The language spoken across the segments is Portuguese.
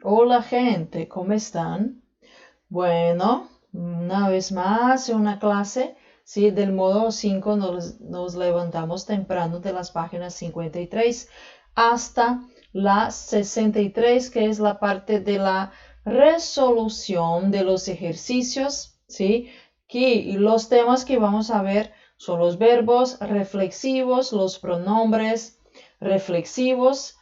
Hola gente, ¿cómo están? Bueno, una vez más en una clase, ¿sí? Del módulo 5 nos levantamos temprano de las páginas 53 hasta la 63, que es la parte de la resolución de los ejercicios, ¿sí? Y los temas que vamos a ver son los verbos reflexivos, los pronombres reflexivos,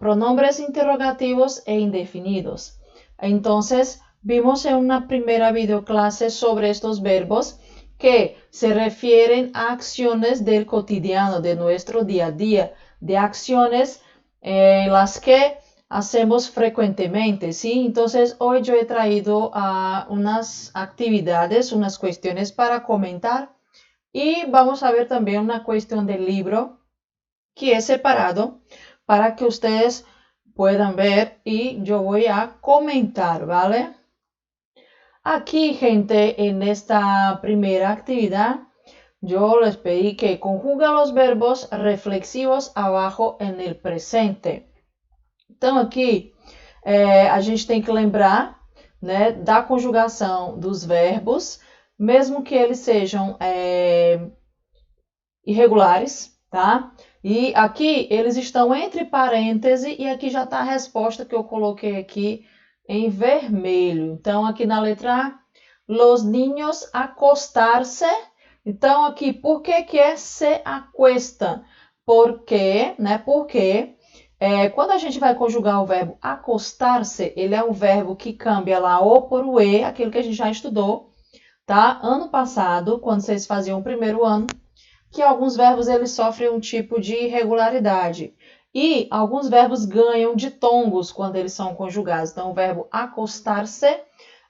pronombres interrogativos e indefinidos. Entonces, vimos en una primera videoclase sobre estos verbos que se refieren a acciones del cotidiano, de nuestro día a día, de acciones las que hacemos frecuentemente, ¿sí? Entonces, hoy yo he traído unas actividades, unas cuestiones para comentar y vamos a ver también una cuestión del libro que es separado para que ustedes puedan ver y yo voy a comentar, ¿vale? Aquí, gente, en esta primera actividad, yo les pedí que conjuga los verbos reflexivos abajo en el presente. Então, aqui, a gente tem que lembrar, né, da conjugação dos verbos, mesmo que eles sejam irregulares, tá? E aqui eles estão entre parênteses e aqui já está a resposta que eu coloquei aqui em vermelho. Então, aqui na letra A, los niños acostarse. Então, aqui, por que que é se acuestan? Porque, né? Porque quando a gente vai conjugar o verbo acostar-se, ele é um verbo que cambia lá o por o e, aquilo que a gente já estudou, tá? Ano passado, quando vocês faziam o primeiro ano, que alguns verbos eles sofrem um tipo de irregularidade. E alguns verbos ganham ditongos quando eles são conjugados. Então, o verbo acostar-se,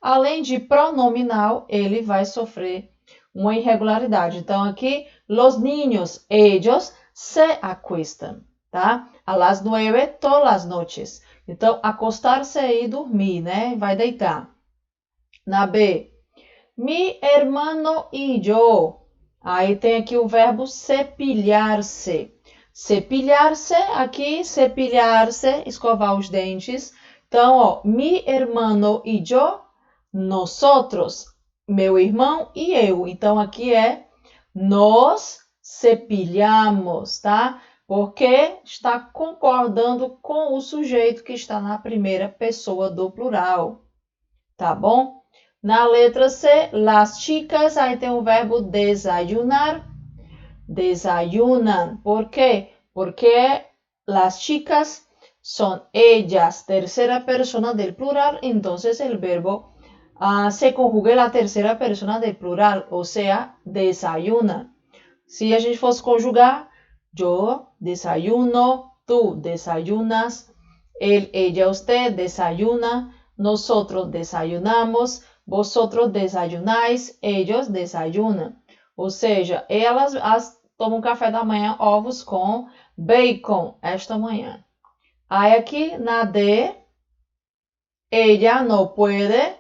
além de pronominal, ele vai sofrer uma irregularidade. Então, aqui, los niños, ellos se acuestan, tá? A las 9 todas las noches. Então, acostar-se é ir dormir, né? Vai deitar. Na B, mi hermano y yo. Aí tem aqui o verbo cepilhar-se. Cepilhar-se, aqui, cepilhar-se, escovar os dentes. Então, ó, mi hermano y yo, nosotros, meu irmão e eu. Então, aqui é nos cepilhamos, tá? Porque está concordando com o sujeito que está na primeira pessoa do plural, tá bom? Na letra C, las chicas, aí tem o verbo desayunar. Desayunan. ¿Por qué? Porque las chicas son ellas, tercera persona del plural, entonces el verbo se conjuga en la tercera persona del plural, o sea, desayuna. Se a gente fosse conjugar, yo desayuno, tú desayunas, él, ella, usted desayuna, nosotros desayunamos, vosotros desayunáis, ellos desayunam. Ou seja, elas tomam café da manhã, ovos com bacon, esta manhã. Aí aqui na D, ella no puede,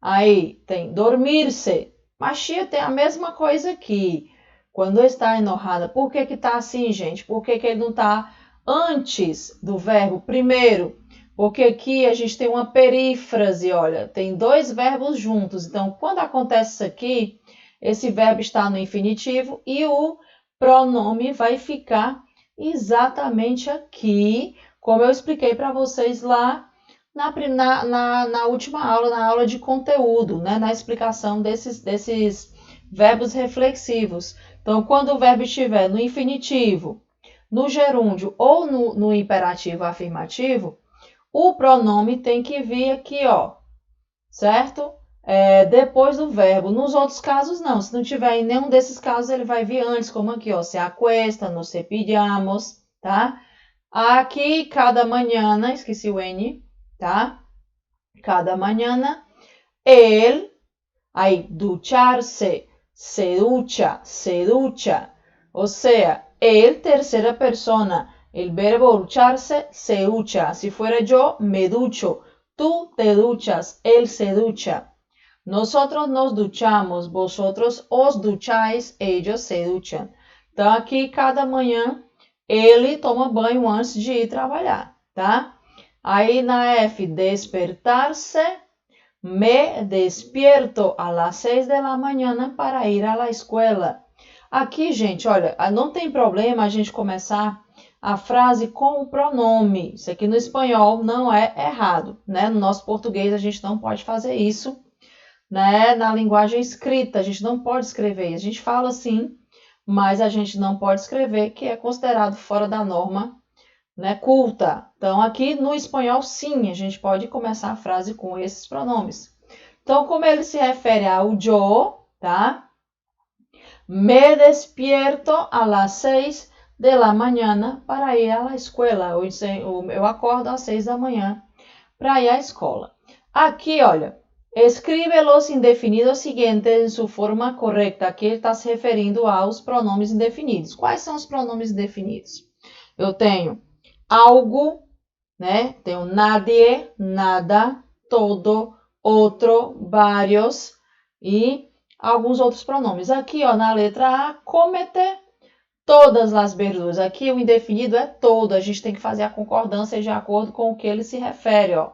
aí tem dormir-se. Mas tia, tem a mesma coisa aqui. Quando está enojada, por que que está assim, gente? Por que que ele não está antes do verbo primeiro? Porque aqui a gente tem uma perífrase, olha, tem dois verbos juntos. Então, quando acontece isso aqui, esse verbo está no infinitivo e o pronome vai ficar exatamente aqui, como eu expliquei para vocês lá na última aula, na aula de conteúdo, né? Na explicação desses verbos reflexivos. Então, quando o verbo estiver no infinitivo, no gerúndio ou no imperativo afirmativo, o pronome tem que vir aqui, ó, certo? Depois do verbo. Nos outros casos, não. Se não tiver em nenhum desses casos, ele vai vir antes, como aqui, ó, se acuesta, nos cepillamos, tá? Aqui, cada manhã, esqueci o N, tá? Cada manhã, él, aí, ducharse, se ducha. O sea, él, tercera persona. El verbo ducharse, se ducha. Si fuera yo, me ducho. Tú te duchas, él se ducha. Nosotros nos duchamos, vosotros os ducháis, ellos se duchan. Então, aqui, cada manhã, ele toma banho antes de ir trabalhar, tá? Aí na F, despertar-se. Me despierto a las 6 de la mañana para ir a la escuela. Aqui, gente, olha, não tem problema a gente começar a frase com o pronome. Isso aqui no espanhol não é errado, né? No nosso português a gente não pode fazer isso, né? Na linguagem escrita a gente não pode escrever. A gente fala assim, mas a gente não pode escrever, que é considerado fora da norma, né, culta. Então, aqui no espanhol, sim, a gente pode começar a frase com esses pronomes. Então, como ele se refere ao yo, tá? Me despierto a las 6 de la mañana para ir a la escuela. Eu acordo às 6 da manhã para ir à escola. Aqui, olha, escreve los indefinidos siguientes em sua forma correta. Aqui ele está se referindo aos pronomes indefinidos. Quais são os pronomes indefinidos? Eu tenho algo, né? Tenho nadie, nada, todo, outro, vários e alguns outros pronomes. Aqui, ó, na letra A, comete todas as verduras. Aqui o indefinido é todo. A gente tem que fazer a concordância de acordo com o que ele se refere, ó.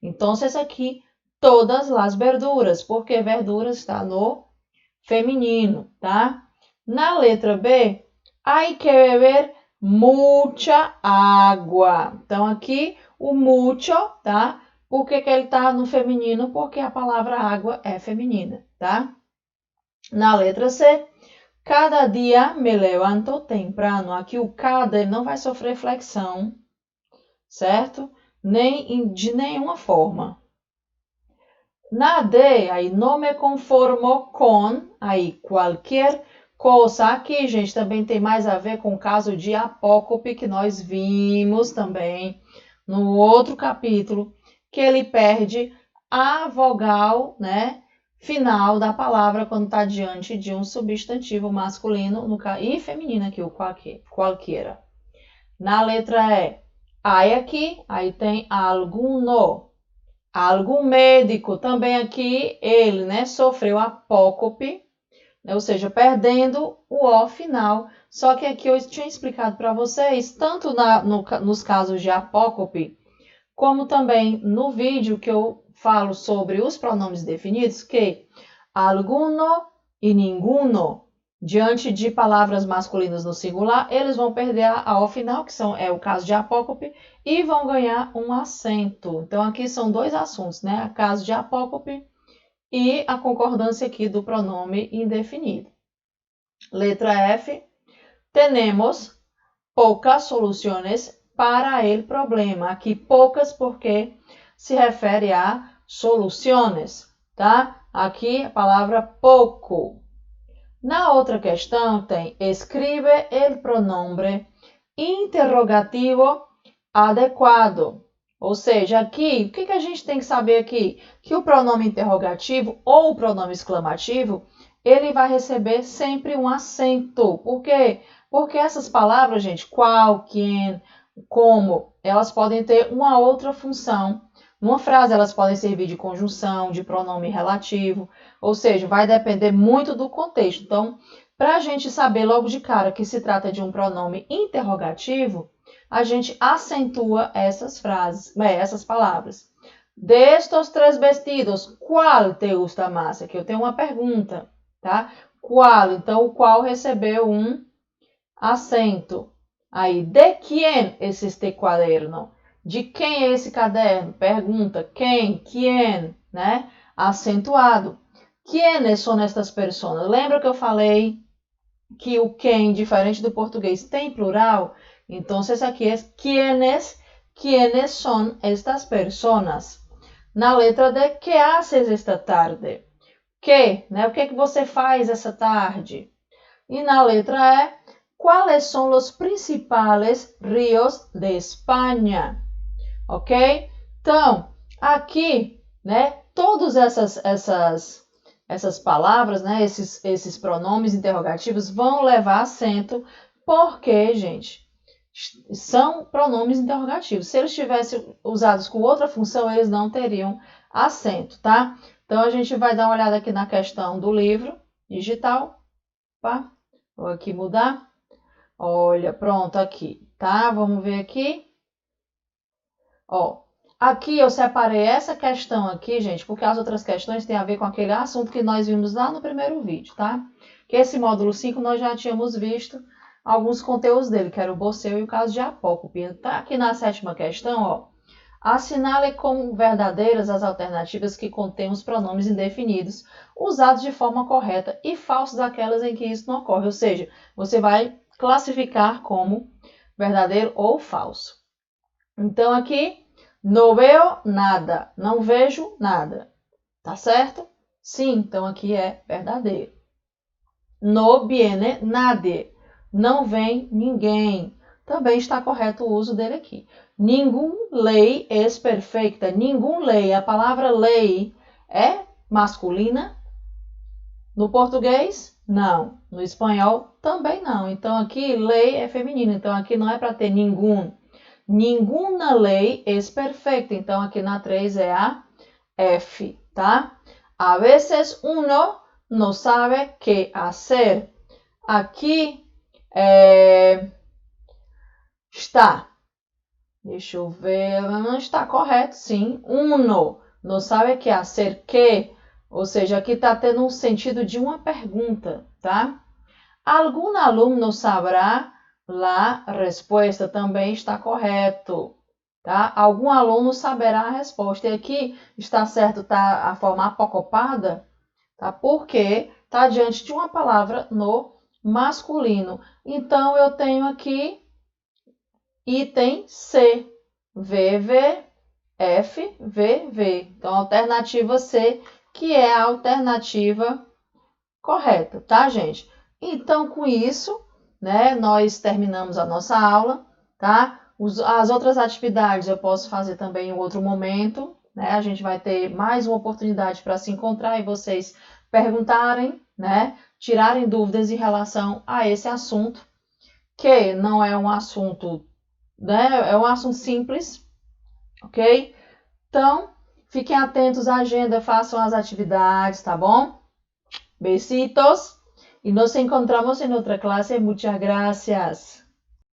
Então, esse aqui, todas as verduras, porque verduras está no feminino, tá? Na letra B, hay que beber mucha água. Então, aqui, o mucho, tá? Por que ele tá no feminino? Porque a palavra água é feminina, tá? Na letra C, cada dia me levanto temprano. Aqui, o cada não vai sofrer flexão, certo? Nem de nenhuma forma. Na D, aí, não me conformo com, aí, qualquer coisa. Aqui, gente, também tem mais a ver com o caso de apócope, que nós vimos também no outro capítulo, que ele perde a vogal, né, final da palavra quando está diante de um substantivo masculino e feminino aqui, o qualquer. Na letra E, aí aqui, aí tem alguno. Algum médico, também aqui ele, né, sofreu apócope, né, ou seja, perdendo o O final. Só que aqui eu tinha explicado para vocês, tanto nos casos de apócope, como também no vídeo que eu falo sobre os pronomes definidos, que alguno e ninguno, diante de palavras masculinas no singular, eles vão perder a O final, que é o caso de apócope, e vão ganhar um acento. Então, aqui são dois assuntos, né? O caso de apócope e a concordância aqui do pronome indefinido. Letra F, temos poucas soluções para o problema. Aqui, poucas porque se refere a soluções, tá? Aqui, a palavra pouco. Na outra questão tem escreve o pronome interrogativo adequado. Ou seja, aqui, o que a gente tem que saber aqui? Que o pronome interrogativo ou o pronome exclamativo, ele vai receber sempre um acento. Por quê? Porque essas palavras, gente, qual, quem, como, elas podem ter uma outra função. Numa frase, elas podem servir de conjunção, de pronome relativo, ou seja, vai depender muito do contexto. Então, para a gente saber logo de cara que se trata de um pronome interrogativo, a gente acentua essas frases, essas palavras. De estos tres vestidos, qual te gusta mais? Aqui eu tenho uma pergunta, tá? Qual? Então, o qual recebeu um acento. Aí, de quem es este cuaderno? De quem é esse caderno? Pergunta, quem? Quem? Né? Acentuado. Quiénes são estas pessoas? Lembra que eu falei que o quem, diferente do português, tem plural? Então, esse aqui é quiénes são estas pessoas? Na letra D, que haces esta tarde? Que, né? O que você faz essa tarde? E na letra E, quais são os principais rios de Espanha? Ok? Então, aqui, né, todas essas palavras, né, esses pronomes interrogativos vão levar acento, porque, gente, são pronomes interrogativos. Se eles tivessem usados com outra função, eles não teriam acento, tá? Então, a gente vai dar uma olhada aqui na questão do livro digital, tá? Vou aqui mudar. Olha, pronto, aqui, tá? Vamos ver aqui. Ó, Aqui eu separei essa questão aqui, gente, porque as outras questões têm a ver com aquele assunto que nós vimos lá no primeiro vídeo, tá? Que esse módulo 5 nós já tínhamos visto alguns conteúdos dele, que era o Boceu e o caso de apócope. Tá aqui na 7ª questão, ó. Assinale como verdadeiras as alternativas que contêm os pronomes indefinidos, usados de forma correta, e falsas aquelas em que isso não ocorre. Ou seja, você vai classificar como verdadeiro ou falso. Então, aqui, no veo nada, não vejo nada. Tá certo? Sim, então aqui é verdadeiro. No viene nadie, não vem ninguém. Também está correto o uso dele aqui. Ningún lei es perfeita. Ningún lei, a palavra lei é masculina. No português, não. No espanhol, também não. Então aqui lei é feminino. Então aqui não é para ter nenhum. Ninguna lei es perfecta. Então aqui na 3 é a F, tá? A veces uno no sabe qué hacer. Aqui está. Deixa eu ver. Não está correto, sim. Uno no sabe qué hacer. Que, ou seja, aqui está tendo um sentido de uma pergunta, tá? Algum aluno saberá la resposta. Também está correto. Tá? Algum aluno saberá a resposta. E aqui está certo, tá a forma apocopada, tá? Porque está diante de uma palavra no masculino. Então, eu tenho aqui item C, VV, F, VV. Então, alternativa C, que é a alternativa correta, tá, gente? Então, com isso, né, nós terminamos a nossa aula, tá? As outras atividades eu posso fazer também em outro momento, né? A gente vai ter mais uma oportunidade para se encontrar e vocês perguntarem, né? Tirarem dúvidas em relação a esse assunto, que não é um assunto, né? É um assunto simples, ok? Então, fiquem atentos à agenda, façam as atividades, tá bom? Besitos. Y nos encontramos en otra clase. Muchas gracias.